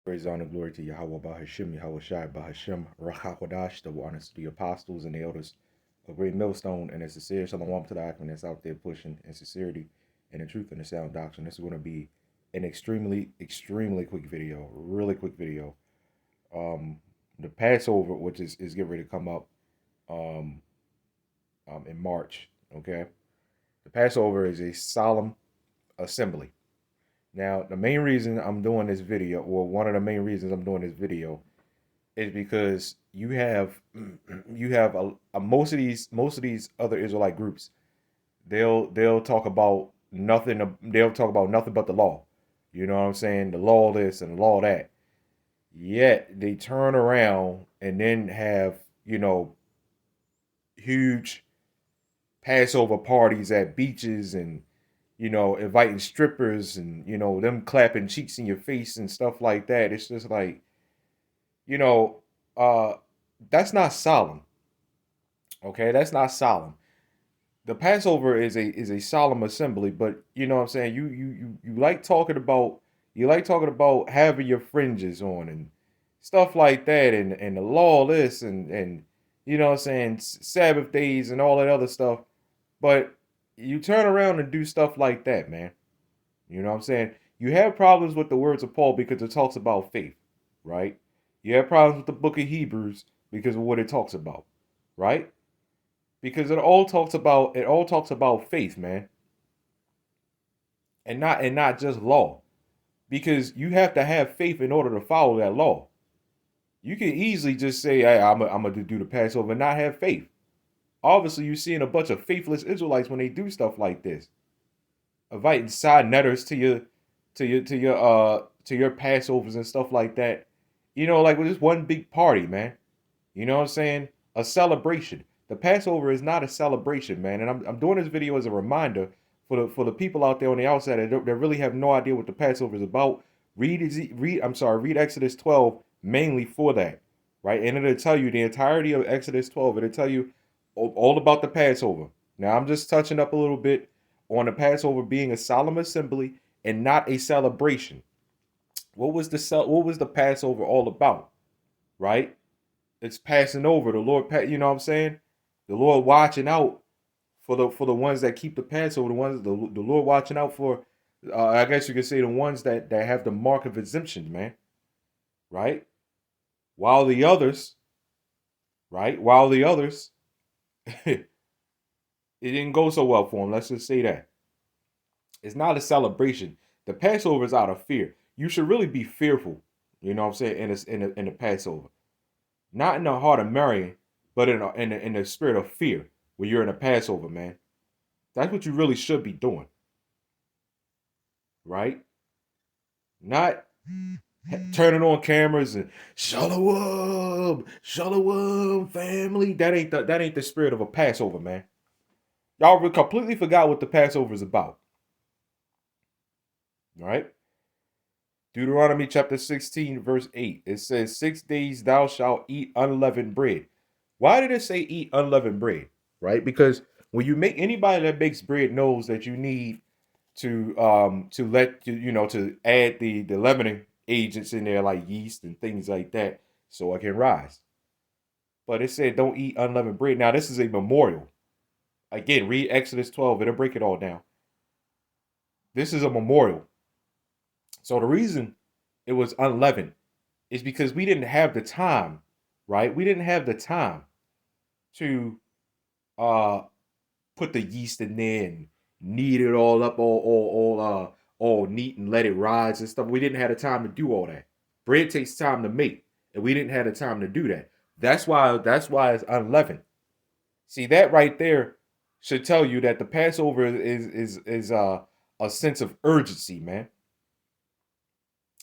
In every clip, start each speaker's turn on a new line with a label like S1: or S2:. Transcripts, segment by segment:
S1: Praise, honor, glory to Yahawah, BAHASHAM, YAHAWASHI, BAHASHAM, RAHAWADASH, the honors to the apostles and the elders, a great millstone, and a sincere shalom to the Ackman that's out there pushing in sincerity and the truth and the sound doctrine. This is going to be an extremely quick video, really quick video. Um, the Passover, which is getting ready to come up um, in March, okay? The Passover is a solemn assembly. Now, the main reason I'm doing this video, or one of the main reasons I'm doing this video, is because you have most of these other Israelite groups. They'll talk about nothing. They'll talk about nothing but the law. You know what I'm saying? The law this and the law that. Yet they turn around and then have huge Passover parties at beaches and inviting strippers and them clapping cheeks in your face and stuff like that. It's just like, you know, uh that's not solemn. Okay, that's not solemn. The Passover is a solemn assembly, but you know what I'm saying? You like talking about having your fringes on and stuff like that and the law this and you know what I'm saying, Sabbath days and all that other stuff. But you turn around and do stuff like that, man. You know what I'm saying? You have problems with the words of Paul because it talks about faith, right? You have problems with the book of Hebrews because of what it talks about, right? Because it all talks about faith, man, and not just law. Because you have to have faith in order to follow that law. You can easily just say, "Hey, I'm gonna do the Passover," and not have faith. Obviously, you're seeing a bunch of faithless Israelites when they do stuff like this, inviting side netters to your Passovers and stuff like that. Like with this one big party, man. You know what I'm saying? A celebration. The Passover is not a celebration, man. And I'm doing this video as a reminder for the people out there on the outside that really have no idea what the Passover is about. Read Exodus 12 mainly for that, right? And it'll tell you the entirety of Exodus 12. It'll tell you all about the Passover. Now I'm just touching up a little bit on the Passover being a solemn assembly and not a celebration. What was the Passover all about, right? It's passing over. The Lord, you know what I'm saying? The Lord watching out for the ones that keep the Passover, the Lord watching out for. I guess you could say the ones that have the mark of exemption, man. Right? While the others, right? While the others, it didn't go so well for them. Let's just say that it's not a celebration. The Passover is out of fear. You should really be fearful. You know what I'm saying? In the Passover, not in the heart of Mary, but in the spirit of fear. When you're in a Passover, man, that's what you really should be doing, right? Not turning on cameras and shalom, shalom, family. That ain't the spirit of a Passover, man. Y'all completely forgot what the Passover is about, right? Deuteronomy chapter 16, verse 8. It says, 6 days thou shalt eat unleavened bread. Why did it say eat unleavened bread? Right? Because when you make anybody that makes bread knows that you need to add the leavening agents in there like yeast and things like that so it can rise. But it said don't eat unleavened bread. Now this is a memorial. Again, read Exodus 12, it'll break it all down. This is a memorial. So the reason it was unleavened is because we didn't have the time, right? We didn't have the time to uh put the yeast in there and knead it all up all neat and let it rise and stuff. We didn't have the time to do all that. Bread takes time to make, and we didn't have the time to do that. That's why it's unleavened. See, that right there should tell you that the Passover is a sense of urgency, man.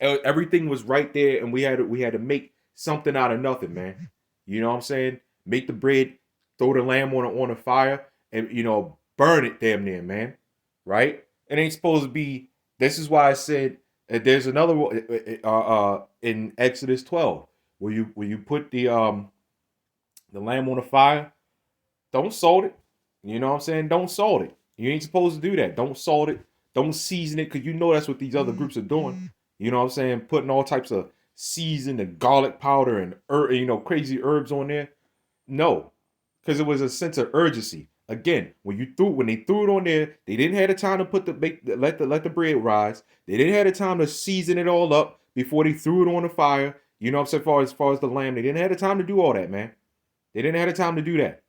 S1: Everything was right there, and we had to make something out of nothing, man. You know what I'm saying? Make the bread, throw the lamb on a fire, and burn it damn near, man. Right? It ain't supposed to be. This is why I said there's another one in Exodus 12 where you put the lamb on the fire. Don't salt it. You know what I'm saying? Don't salt it. You ain't supposed to do that. Don't salt it. Don't season it because you know that's what these other groups are doing. You know what I'm saying? Putting all types of seasoned and garlic powder and crazy herbs on there. No, because it was a sense of urgency. Again, when they threw it on there, they didn't have the time to let the bread rise. They didn't have the time to season it all up before they threw it on the fire. You know what I'm saying? As far as the lamb, they didn't have the time to do all that, man. They didn't have the time to do that.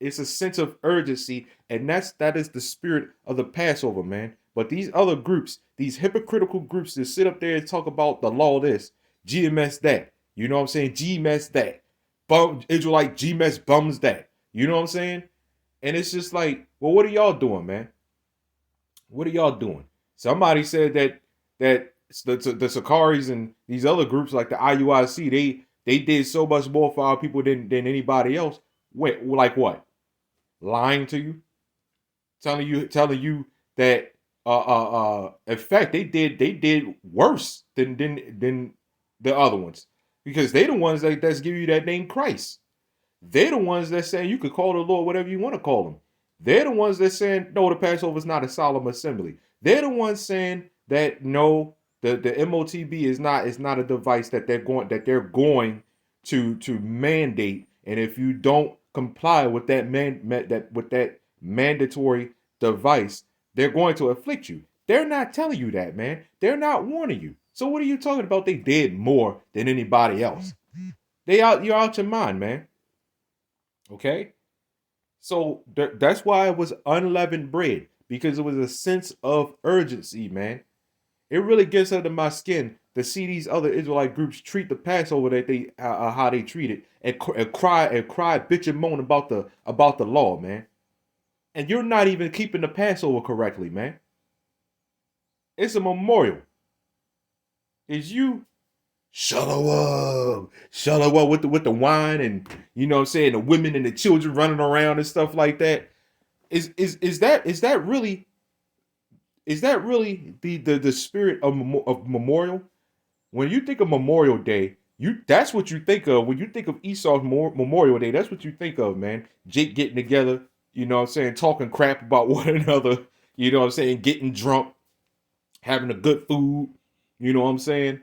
S1: It's a sense of urgency, and that is the spirit of the Passover, man. But these other groups, these hypocritical groups that sit up there and talk about the law this, GMS that, you know what I'm saying? GMS that. Israelite GMS bums that. You know what I'm saying? And it's just like, well, what are y'all doing, man? What are y'all doing? Somebody said that the Sakaris and these other groups like the IUIC, they did so much more for our people than anybody else. Wait, like what? Lying to you, telling you that in fact they did worse than the other ones, because they the ones that's give you that name Christ. They're the ones that saying you could call the Lord whatever you want to call him. They're the ones that saying no, the Passover is not a solemn assembly. They're the ones saying that no, the MOTB is not a device that they're going to mandate, and if you don't comply with that mandatory device, they're going to afflict you. They're not telling you that, man. They're not warning you. So what are you talking about? They did more than anybody else. You're out your mind, man. Okay? So that's why it was unleavened bread, because it was a sense of urgency, man. It really gets under my skin to see these other Israelite groups treat the Passover that they how they treat it, and cry, bitch and moan about the law, man. And you're not even keeping the Passover correctly, man. It's a memorial. It's you, Shalom with the wine, and you know what I'm saying, the women and the children running around and stuff like that. Is that really the spirit of memorial? When you think of Memorial Day, that's what you think of. When you think of Esau's Memorial Day, that's what you think of, man. Jake getting together, you know what I'm saying, talking crap about one another, you know what I'm saying, getting drunk, having a good food, you know what I'm saying,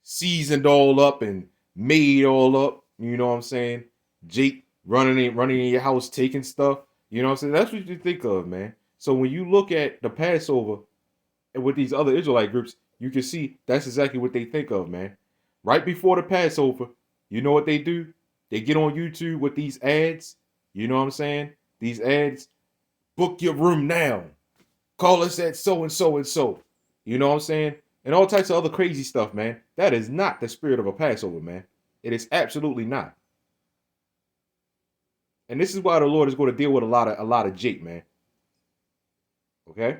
S1: seasoned all up and made all up, you know what I'm saying. Jake running in your house, taking stuff, you know what I'm saying. That's what you think of, man. So when you look at the Passover and with these other Israelite groups, you can see that's exactly what they think of, man. Right before the Passover, you know what they do? They get on YouTube with these ads. You know what I'm saying? These ads, book your room now. Call us at so and so and so. You know what I'm saying? And all types of other crazy stuff, man. That is not the spirit of a Passover, man. It is absolutely not. And this is why the Lord is going to deal with a lot of Jake, man. Okay?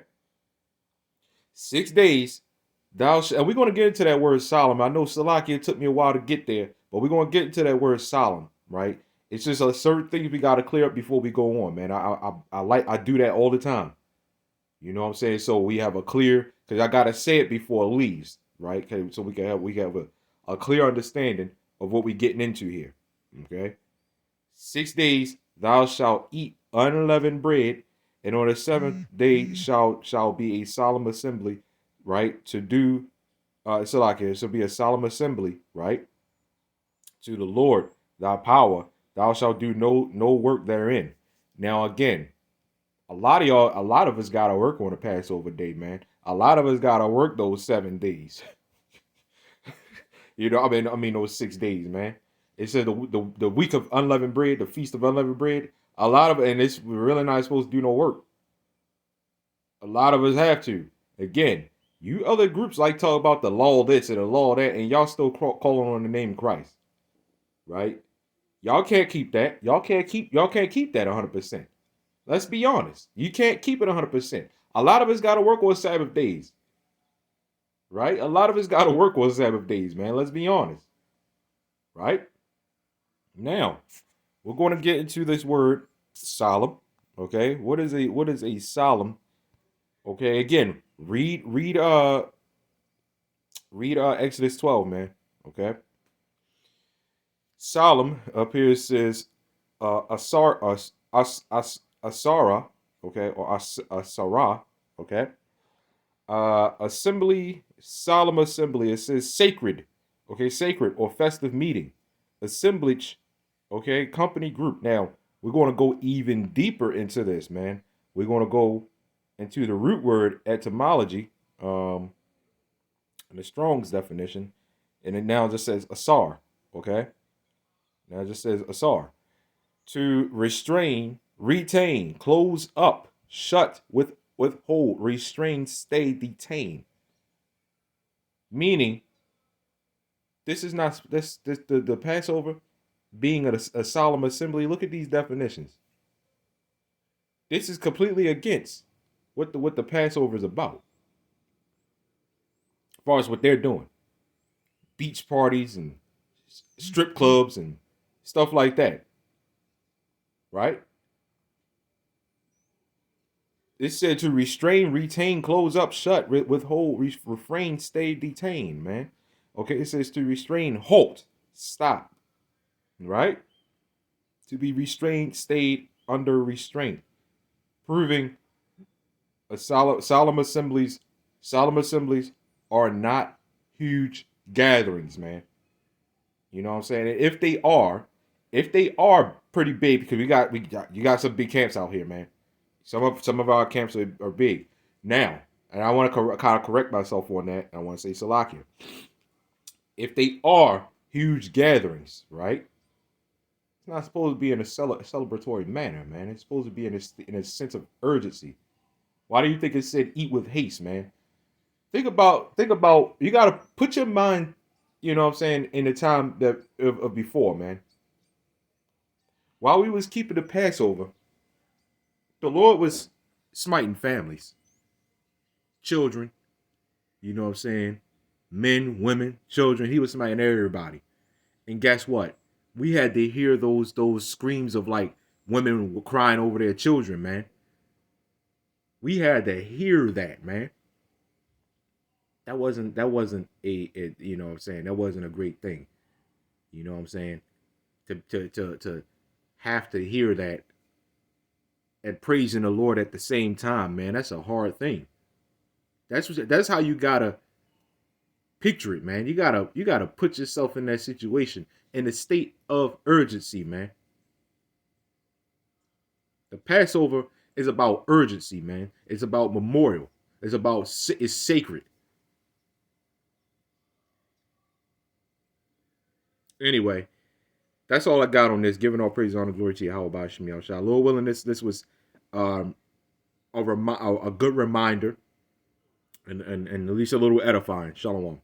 S1: 6 days. And we're going to get into that word solemn. I know Salakia, it took me a while to get there, but we're going to get into that word solemn, right? It's just a certain things we got to clear up before we go on, man. I do that all the time. You know what I'm saying? So we have a clear, because I got to say it before it leaves, right? Okay, so we have a clear understanding of what we're getting into here, okay? 6 days thou shalt eat unleavened bread, and on the seventh day shall be a solemn assembly, right? To do, so like it shall be a solemn assembly, right? To the Lord thy power, thou shalt do no work therein. Now again, a lot of us gotta work on the Passover day, man. A lot of us gotta work those 7 days. You know, I mean those 6 days, man. It said the week of unleavened bread, the feast of unleavened bread. A lot of, and it's really not supposed to do no work. A lot of us have to. Again, you other groups like talk about the law this and the law that, and y'all still calling on the name of Christ, right? Y'all can't keep that. Y'all can't keep that 100%. Let's be honest. You can't keep it 100%. A lot of us got to work on Sabbath days, right? A lot of us got to work on Sabbath days, man. Let's be honest, right? Now, we're going to get into this word solemn. Okay, what is a solemn? Okay, again, read Exodus 12, man. Okay, solemn up here says asara, okay, or asara, okay. Assembly, solemn assembly. It says sacred, Okay, sacred or festive meeting, assemblage, okay, company group. Now, we're going to go even deeper into this, man. We're going to go into the root word etymology, and the Strong's definition, and it now just says asar, okay? Now it just says asar. To restrain, retain, close up, shut, withhold, restrain, stay, detain. Meaning, this is not this the Passover being a solemn assembly. Look at these definitions. This is completely against what the Passover is about. As far as what they're doing, beach parties and strip clubs and stuff like that, right? It said to restrain, retain, close up, shut, withhold, refrain, stay, detain, man. Okay, it says to restrain, halt, stop, right? To be restrained, stayed under restraint, proving a solemn assemblies. Solemn assemblies are not huge gatherings, man. You know what I'm saying? If they are pretty big, because you got some big camps out here, man. Some of our camps are big now, and I want to kind of correct myself on that. I want to say Salakia. If they are huge gatherings, right? It's not supposed to be in a celebratory manner, man. It's supposed to be in a sense of urgency. Why do you think it said eat with haste, man? Think about. You got to put your mind, you know what I'm saying, in the time that of before, man. While we was keeping the Passover, the Lord was smiting families, children, you know what I'm saying, men, women, children. He was smiting everybody. And guess what? We had to hear those screams of like women were crying over their children, man. We had to hear that, man. That wasn't a you know what I'm saying, that wasn't a great thing. You know what I'm saying? To have to hear that and praising the Lord at the same time, man, that's a hard thing. That's how you gotta picture it, man. You gotta put yourself in that situation in a state of urgency, man. The Passover is about urgency, man. It's about memorial. It's sacred. Anyway, that's all I got on this. Giving all praise, honor, glory to Yahweh, BAHASHAM, Yahushua. Lord willing, this was um, a good reminder and at least a little edifying. Shalom.